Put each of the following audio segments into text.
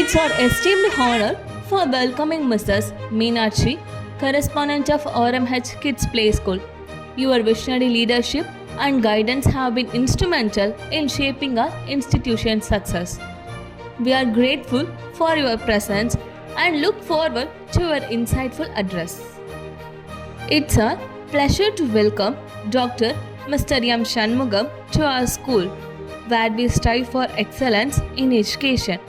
It's our esteemed honor for welcoming Mrs. Meenakshi, correspondent of RMH Kids Play School. Your visionary leadership and guidance have been instrumental in shaping our institution's success. We are grateful for your presence and look forward to your insightful address. It's our pleasure to welcome Dr. Mr. M. Shanmugam to our school, where we strive for excellence in education.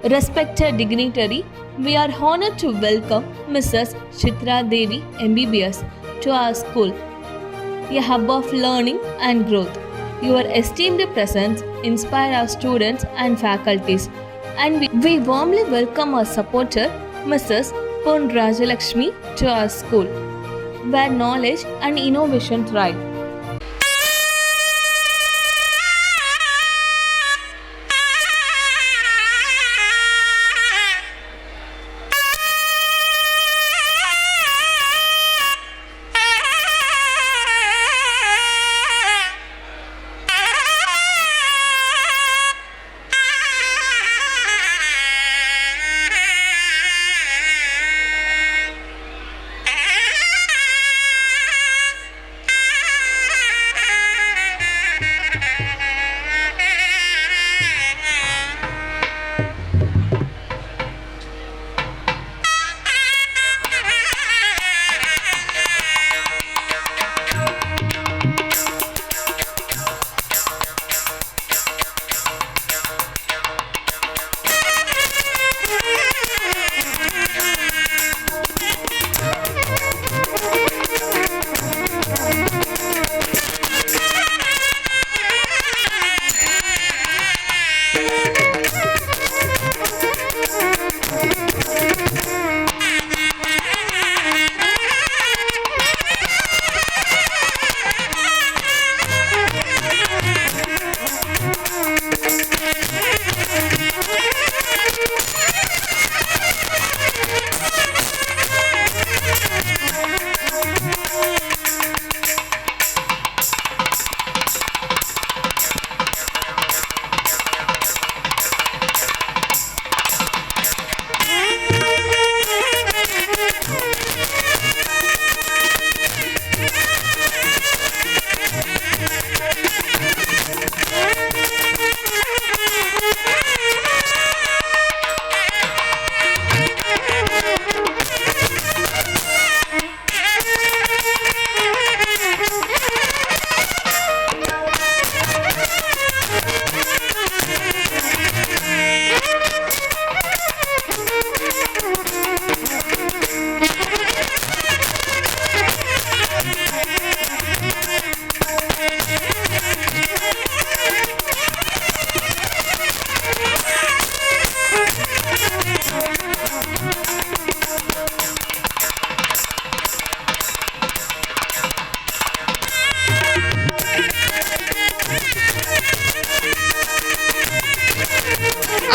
Respected dignitary, we are honored to welcome Mrs. Chitra Devi MBBS to our school, a hub of learning and growth. Your esteemed presence inspires our students and faculties, and we warmly welcome our supporter, Mrs. Pon Rajalakshmi, to our school, where knowledge and innovation thrive.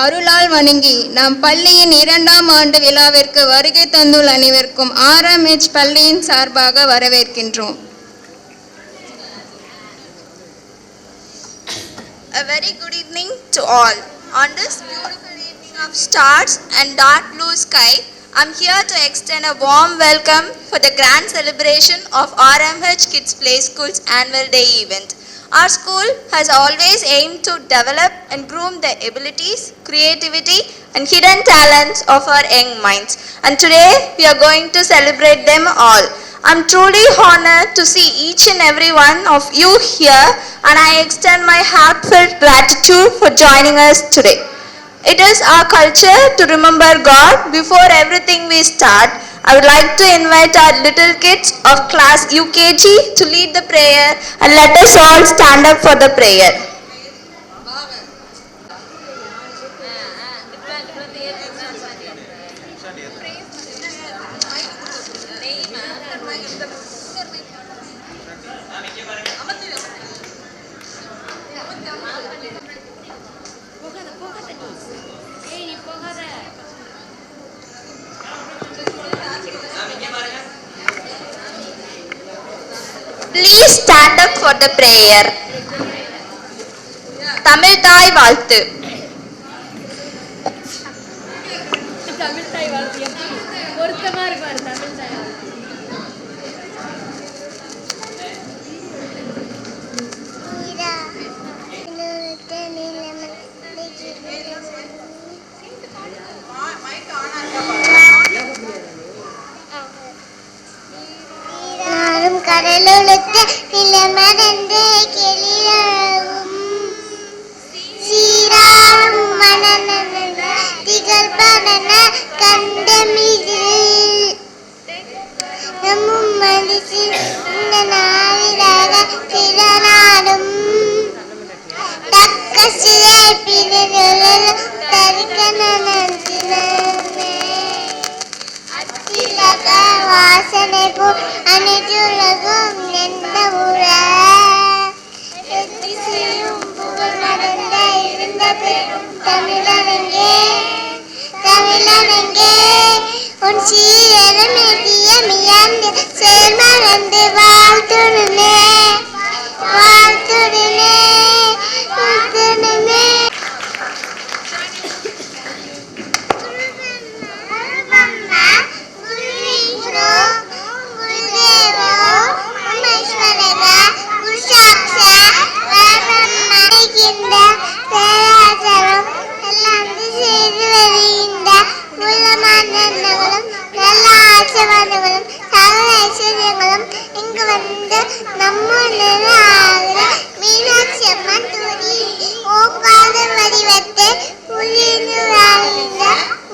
அருளால் வணங்கி நம் பள்ளியின் 2ஆம் ஆண்டு விழாவிற்கு வருகை தந்துள்ள அனைவருக்கும் RMH பள்ளியின் சார்பாக வரவேற்கின்றோம். A very good evening to all. On this beautiful evening of stars and dark blue sky, I'm here to extend a warm welcome for the grand celebration of RMH Kids Play School's annual day event. Our school has always aimed to develop and groom the abilities, creativity and hidden talents of our young minds. And today we are going to celebrate them all. I'm truly honored to see each and every one of you here, and I extend my heartfelt gratitude for joining us today. It is our culture to remember God before everything we start. I would like to invite our little kids of class UKG to lead the prayer, and let us all stand up for the prayer. Please stand up for the prayer. Tamil தாய் வாழ்த்து. வாசனை போ அனைத்துலகும் எந்த ஊர புகழ் நடந்த இருந்த பெரும் தமிழனங்கே தமிழனங்கே உன் சீரரும் எதிய மியந்து சேர்மறந்து வாழ்த்துடுனே வாழ்த்துடுனே வாழ்த்துடுனே இங்கு வந்து நம்ம மீனாட்சி அம்மன் தூரி ஓங்காத வடிவத்தை புள்ளிந்து வாழ்ந்த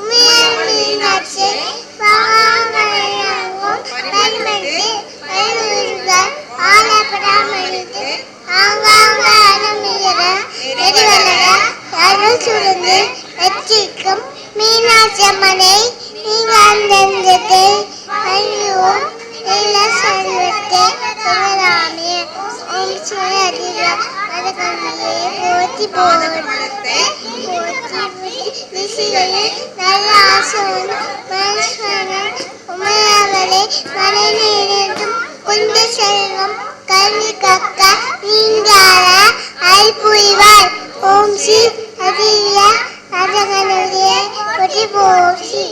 மீனாட்சி மீனாட்சி அம்மனை நீங்கத்தை ஐயோ எல்லா செல்வத்தை சொல்லலாமே ஓம் சுயதிர அதகமே போத்தி போவத்தை போத்தி ரிஷிகளே நல்ல ஆசோன் மனுஷன உமையவளே மனநேரம் குந்த செல்வம் கல்வி கக்க நீங்கார அல்புரிவாய் ஓம் ஸ்ரீ அதிர அதகனுடைய பொடி போசி.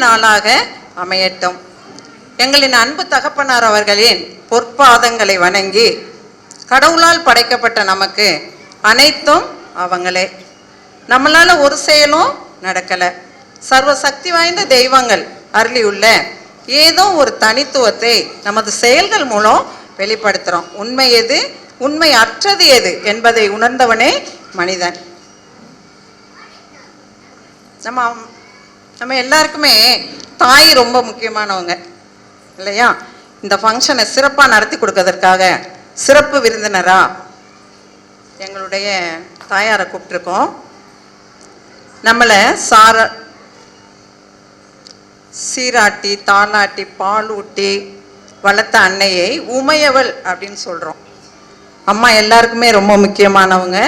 நாளாக அமையட்டும். எங்களின் அன்பு தகப்பனார் அவர்களின் பொற்பாதங்களை வணங்கி கடவுளால் படைக்கப்பட்ட நமக்கு அனைத்தும் அவங்களே. நம்மளால ஒரு செயலும் நடக்கல. சர்வ சக்தி வாய்ந்த தெய்வங்கள் அருளியுள்ள ஏதோ ஒரு தனித்துவத்தை நமது செயல்கள் மூலம் வெளிப்படுத்துறோம். உண்மை எது, உண்மை அற்றது எது என்பதை உணர்ந்தவனே மனிதன். நம்ம எல்லாருக்குமே தாய் ரொம்ப முக்கியமானவங்க இல்லையா? இந்த ஃபங்க்ஷனை சிறப்பாக நடத்தி கொடுக்கறதுக்காக சிறப்பு விருந்தினரா எங்களுடைய தாயாரை கூப்பிட்டுருக்கோம். நம்மளை சீராட்டி தாளாட்டி பாலூட்டி வளர்த்த அன்னையை உமையவள் அப்படின்னு சொல்கிறோம். அம்மா எல்லாருக்குமே ரொம்ப முக்கியமானவங்க.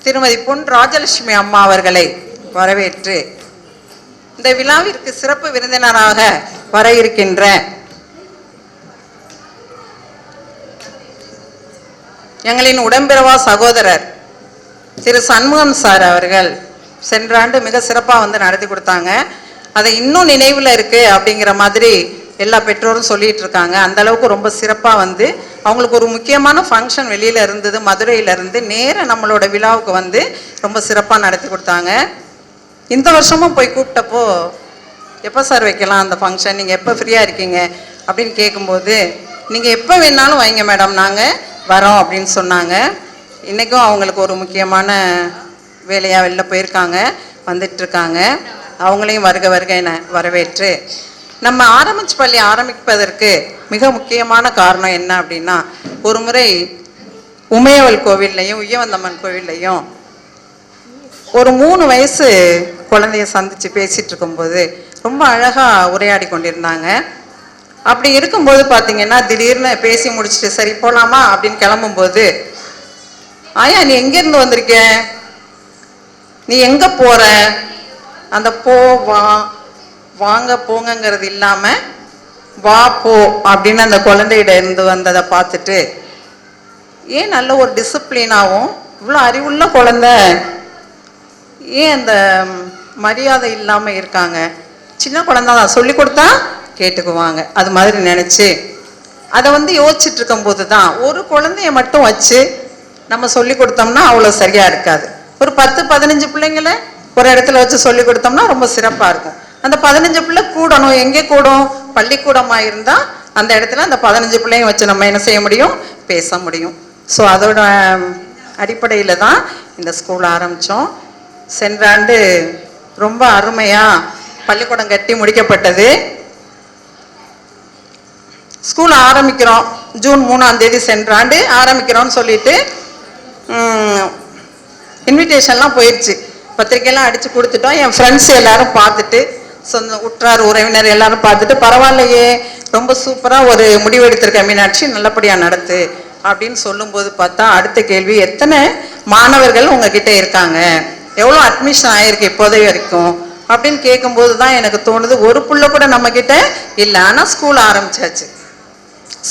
திருமதி பொன் ராஜலட்சுமி அம்மா அவர்களை வரவேற்று இந்த விழாவிற்கு சிறப்பு விருந்தினராக வர இருக்கின்ற எங்களின் உடம்பிறவா சகோதரர் திரு சண்முகம் சார் அவர்கள் சென்ற ஆண்டு மிக சிறப்பாக வந்து நடத்தி கொடுத்தாங்க. அதை இன்னும் நினைவில் இருக்குது அப்படிங்கிற மாதிரி எல்லா பெற்றோரும் சொல்லிட்டு இருக்காங்க. அந்த அளவுக்கு ரொம்ப சிறப்பாக வந்து அவங்களுக்கு ஒரு முக்கியமான ஃபங்க்ஷன் வெளியில் இருந்தது, மதுரையிலேருந்து நேராக நம்மளோட விழாவுக்கு வந்து ரொம்ப சிறப்பாக நடத்தி கொடுத்தாங்க. இந்த வருஷமும் போய் கூப்பிட்டப்போ எப்போ சார் வைக்கலாம் அந்த ஃபங்க்ஷன், நீங்கள் எப்போ ஃப்ரீயாக இருக்கீங்க அப்படின்னு கேட்கும்போது நீங்கள் எப்போ வேணாலும் வைங்க மேடம், நாங்கள் வரோம் அப்படின்னு சொன்னாங்க. இன்றைக்கும் அவங்களுக்கு ஒரு முக்கியமான வேலையாக வெளில போயிருக்காங்க, வந்துட்டுருக்காங்க. அவங்களையும் வருக வருக என வரவேற்று நம்ம ஆரம்பிச்சு பள்ளி ஆரம்பிப்பதற்கு மிக முக்கியமான காரணம் என்ன அப்படின்னா, ஒரு முறை உமையவள் கோவில்லையும் உய்யவந்தம்மன் கோவில்லையும் ஒரு 3 வயசு குழந்தைய சந்தித்து பேசிகிட்டு இருக்கும்போது ரொம்ப அழகாக உரையாடி கொண்டிருந்தாங்க. அப்படி இருக்கும்போது பார்த்தீங்கன்னா திடீர்னு பேசி முடிச்சுட்டு சரி போகலாமா அப்படின்னு கிளம்பும்போது, ஆயா நீ எங்கேருந்து வந்திருக்க, நீ எங்கே போகிற, அந்த போ வா வாங்க போங்கங்கிறது இல்லாமல் வா போ அப்படின்னு அந்த குழந்தையிட இருந்து வந்ததை பார்த்துட்டு, ஏன் நல்ல ஒரு டிசிப்ளினாகவும் இவ்வளோ அறிவுள்ள குழந்தை ஏன் அந்த மரியாதை இல்லாமல் இருக்காங்க, சின்ன குழந்தை தான் சொல்லி கொடுத்தா கேட்டுக்குவாங்க, அது மாதிரி நினச்சி அதை வந்து யோசிச்சுட்டு இருக்கும்போது தான் ஒரு குழந்தைய மட்டும் வச்சு நம்ம சொல்லி கொடுத்தோம்னா அவ்வளோ சரியாக இருக்காது. ஒரு 10-15 பிள்ளைங்களை ஒரு இடத்துல வச்சு சொல்லி கொடுத்தோம்னா ரொம்ப சிறப்பாக இருக்கும். அந்த 15 பிள்ளை கூடணும். எங்கே கூடும்? பள்ளிக்கூடமாக இருந்தால் அந்த இடத்துல அந்த 15 பிள்ளைங்க வச்சு நம்ம என்ன செய்ய முடியும், பேச முடியும். ஸோ அதோட அடிப்படையில் தான் இந்த ஸ்கூல் ஆரம்பித்தோம். சென்ற ஆண்டு ரொம்ப அருமையாக பள்ளிக்கூடம் கட்டி முடிக்கப்பட்டது. ஸ்கூல் ஆரம்பிக்கிறோம், ஜூன் 3ஆம் தேதி சென்ற ஆண்டு ஆரம்பிக்கிறோம்னு சொல்லிட்டு இன்விடேஷன்லாம் போயிடுச்சு, பத்திரிக்கையெல்லாம் அடித்து கொடுத்துட்டோம். என் ஃப்ரெண்ட்ஸ் எல்லாரும் பார்த்துட்டு, சொந்த உற்றார் உறவினர் எல்லாரும் பார்த்துட்டு, பரவாயில்லையே ரொம்ப சூப்பராக ஒரு முடிவு எடுத்திருக்க மீனாட்சி, நல்லபடியாக நடத்து அப்படின்னு சொல்லும்போது பார்த்தா அடுத்த கேள்வி, எத்தனை மாணவர்கள் உங்ககிட்ட இருக்காங்க, எவ்வளோ அட்மிஷன் ஆகிருக்கு இப்போதை வரைக்கும் அப்படின்னு கேட்கும்போது தான் எனக்கு தோணுது, ஒரு புள்ள கூட நம்மக்கிட்ட இல்லை. ஆனால் ஸ்கூல் ஆரம்பிச்சாச்சு.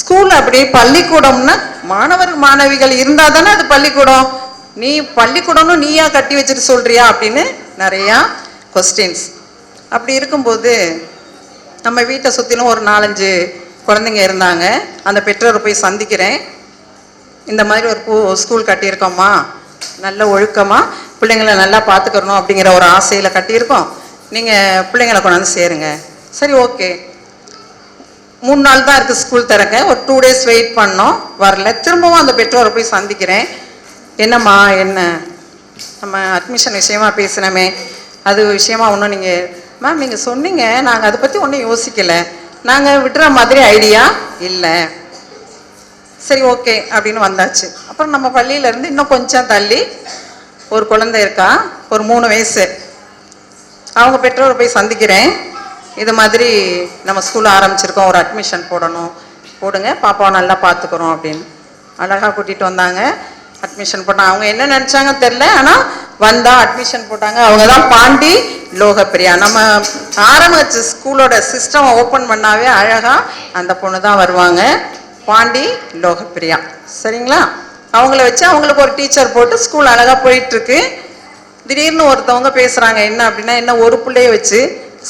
ஸ்கூல் அப்படி பள்ளிக்கூடம்னா மாணவர் மாணவிகள் இருந்தால் தானே அது பள்ளிக்கூடம். நீ பள்ளிக்கூடம்னு நீயா கட்டி வச்சுட்டு சொல்றியா அப்படின்னு நிறையா கொஸ்டின்ஸ். அப்படி இருக்கும்போது நம்ம வீட்டை சுற்றிலும் ஒரு 4-5 குழந்தைங்க இருந்தாங்க. அந்த பெற்றோரை போய் சந்திக்கிறேன். இந்த மாதிரி ஒரு ஸ்கூல் கட்டியிருக்கோம்மா, நல்ல ஒழுக்கமாக பிள்ளைங்களை நல்லா பார்த்துக்கிறணும் அப்படிங்கிற ஒரு ஆசையில் கட்டியிருக்கோம், நீங்கள் பிள்ளைங்களை கொண்டாந்து சேருங்க. சரி, ஓகே. 3 நாள் தான் இருக்குது ஸ்கூல் திறக்க. ஒரு 2 days வெயிட் பண்ணோம், வரல. திரும்பவும் அந்த பெற்றோரை போய் சந்திக்கிறேன். என்னம்மா, என்ன நம்ம அட்மிஷன் விஷயமா பேசினோமே, அது விஷயமா ஒன்றும் நீங்கள் மேம் நீங்கள் சொன்னீங்க, நாங்கள் அதை பற்றி ஒன்றும் யோசிக்கலை, நாங்கள் விட்டுற மாதிரி ஐடியா இல்லை. சரி, ஓகே அப்படின்னு வந்தாச்சு. அப்புறம் நம்ம பள்ளியிலேருந்து இன்னும் கொஞ்சம் தள்ளி ஒரு குழந்தை இருக்கா, ஒரு 3 வயசு. அவங்க பெற்றோரை போய் சந்திக்கிறேன். இது மாதிரி நம்ம ஸ்கூல் ஆரம்பிச்சிருக்கோம், ஒரு அட்மிஷன் போடணும், போடுங்க, பாப்பாவை நல்லா பார்த்துக்குறோம் அப்படின்னு அழகாக கூட்டிகிட்டு வந்தாங்க. அட்மிஷன் போட்டாங்க. அவங்க என்ன நினச்சாங்க தெரில, ஆனால் வந்தால் அட்மிஷன் போட்டாங்க. அவங்க தான் பாண்டி லோகப்பிரியா. நம்ம ஆரம்பிச்ச ஸ்கூலோட சிஸ்டம் ஓப்பன் பண்ணாவே அழகாக அந்த பொண்ணு தான் வருவாங்க, பாண்டி லோகப்பிரியா. சரிங்களா? அவங்கள வச்சு அவங்களுக்கு ஒரு டீச்சர் போட்டு ஸ்கூல் அழகாக போயிட்டுருக்கு. திடீர்னு ஒருத்தவங்க பேசுகிறாங்க, என்ன அப்படின்னா, என்ன ஒரு பிள்ளைய வச்சு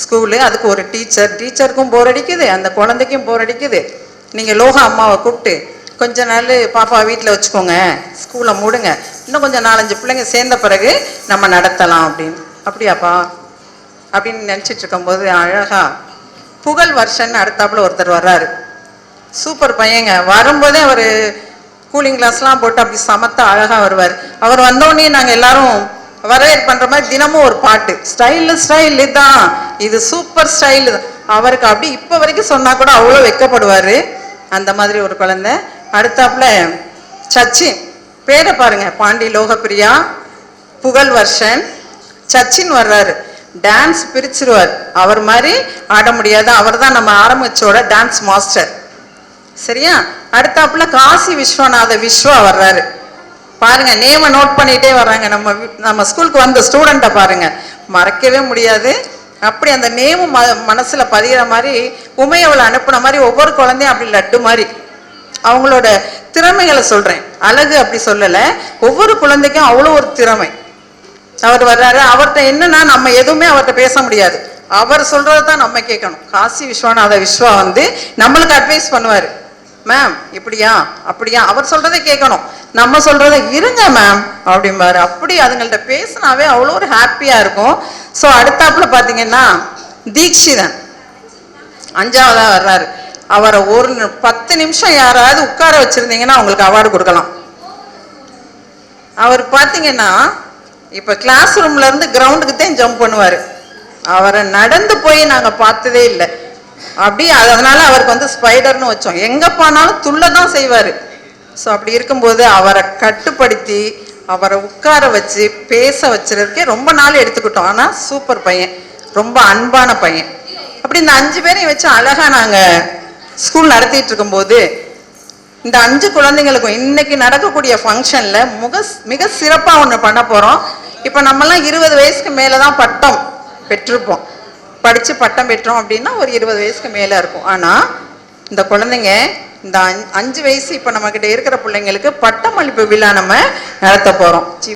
ஸ்கூலு, அதுக்கு ஒரு டீச்சருக்கும் போர் அடிக்குது, அந்த குழந்தைக்கும் போர் அடிக்குது, நீங்கள் லோகா அம்மாவை கூப்பிட்டு கொஞ்ச நாள் பாப்பா வீட்டில் வச்சுக்கோங்க, ஸ்கூலை மூடுங்க, இன்னும் கொஞ்சம் 4-5 பிள்ளைங்க சேர்ந்த பிறகு நம்ம நடத்தலாம் அப்படின்னு. அப்படியாப்பா அப்படின்னு நினச்சிட்டு இருக்கும்போது அழகா புகழ் வருஷன் அடுத்தாப்புல ஒருத்தர் வர்றாரு. சூப்பர் பையங்க. வரும்போதே அவர் கூலிங் கிளாஸ்லாம் போட்டு அப்படி சமத்தா அழகாக வருவார். அவர் வந்தோடனே நாங்கள் எல்லாரும் வரவேற்பு பண்ணுற மாதிரி தினமும் ஒரு பாட்டு, ஸ்டைல் இதுதான், இது சூப்பர் ஸ்டைல். அவருக்கு அப்படி இப்போ வரைக்கும் சொன்னால் கூட அவ்வளோ வெட்கப்படுவார். அந்த மாதிரி ஒரு குழந்தை. அடுத்தாப்புல சச்சின், பேரை பாருங்க, பாண்டி லோகப்பிரியா, புகழ் வர்ஷன், சச்சின் வர்றாரு. டான்ஸ் பிரிச்சிருவார், அவர் மாதிரி ஆட முடியாது. அவர் தான் நம்ம ஆரம்பிச்சோட டான்ஸ் மாஸ்டர். சரியா? அடுத்தாப்புல காசி விஸ்வநாத விஸ்வா வர்றாரு. பாருங்க, நேமை நோட் பண்ணிட்டே வர்றாங்க. நம்ம ஸ்கூலுக்கு வந்த ஸ்டூடெண்ட்டை பாருங்க, மறக்கவே முடியாது. அப்படி அந்த நேமும் மனசுல பதிகிற மாதிரி, உமையவளை அனுப்புன மாதிரி ஒவ்வொரு குழந்தையும் அப்படி லட்டு மாதிரி. அவங்களோட திறமைகளை சொல்றேன், அழகு அப்படி சொல்லலை, ஒவ்வொரு குழந்தைக்கும் அவ்வளோ ஒரு திறமை. அவர் வர்றாரு. அவர்கிட்ட என்னன்னா, நம்ம எதுவுமே அவர்கிட்ட பேச முடியாது, அவர் சொல்றது தான் நம்ம கேட்கணும். காசி விஸ்வநாத விஸ்வா வந்து நம்மளுக்கு அட்வைஸ் பண்ணுவார். மேம் இப்படியா அப்படியா, அவர் சொல்றதை கேட்கணும், நம்ம சொல்றதை இருங்க மேம் அப்படிம்பாரு. அப்படி அதுங்கள்ட்ட பேசினாவே அவ்வளோ ஒரு ஹாப்பியா இருக்கும். ஸோ அடுத்தாப்புல பார்த்தீங்கன்னா தீக்ஷிதன் 5ஆவதா வர்றாரு. அவரை ஒரு 10 நிமிஷம் யாராவது உட்கார வச்சிருந்தீங்கன்னா அவங்களுக்கு அவார்டு கொடுக்கலாம். அவர் பார்த்தீங்கன்னா இப்போ கிளாஸ் ரூம்ல இருந்து கிரவுண்டுக்கு தான் ஜம்ப் பண்ணுவார். அவரை நடந்து போய் நாங்கள் பார்த்ததே இல்லை. அப்படி அதனால அவருக்கு வந்து ஸ்பைடர்னு வச்சோம். எங்கே போனாலும் துள்ள தான் செய்வார். ஸோ அப்படி இருக்கும்போது அவரை கட்டுப்படுத்தி அவரை உட்கார வச்சு பேச வச்சுருக்கே ரொம்ப நாள் எடுத்துக்கிட்டோம். ஆனால் சூப்பர் பையன், ரொம்ப அன்பான பையன். அப்படி இந்த 5 பேரையும் வச்சு அழகாக நாங்கள் ஸ்கூல் நடத்திட்டு இருக்கும்போது இந்த 5 குழந்தைங்களுக்கும் இன்னைக்கு நடக்கக்கூடிய ஃபங்க்ஷனில் மிக சிறப்பாக ஒன்று பண்ண போகிறோம். இப்போ நம்மலாம் 20 வயசுக்கு மேலே தான் பட்டம் பெற்றிருப்போம். படித்து பட்டம் பெற்றோம் அப்படின்னா ஒரு 20 வயசுக்கு மேலே இருக்கும். ஆனால் இந்த குழந்தைங்க இந்த 5 வயசு இப்போ நம்மக்கிட்ட இருக்கிற பிள்ளைங்களுக்கு பட்டமளிப்பு விழா நம்ம நடத்த போகிறோம்.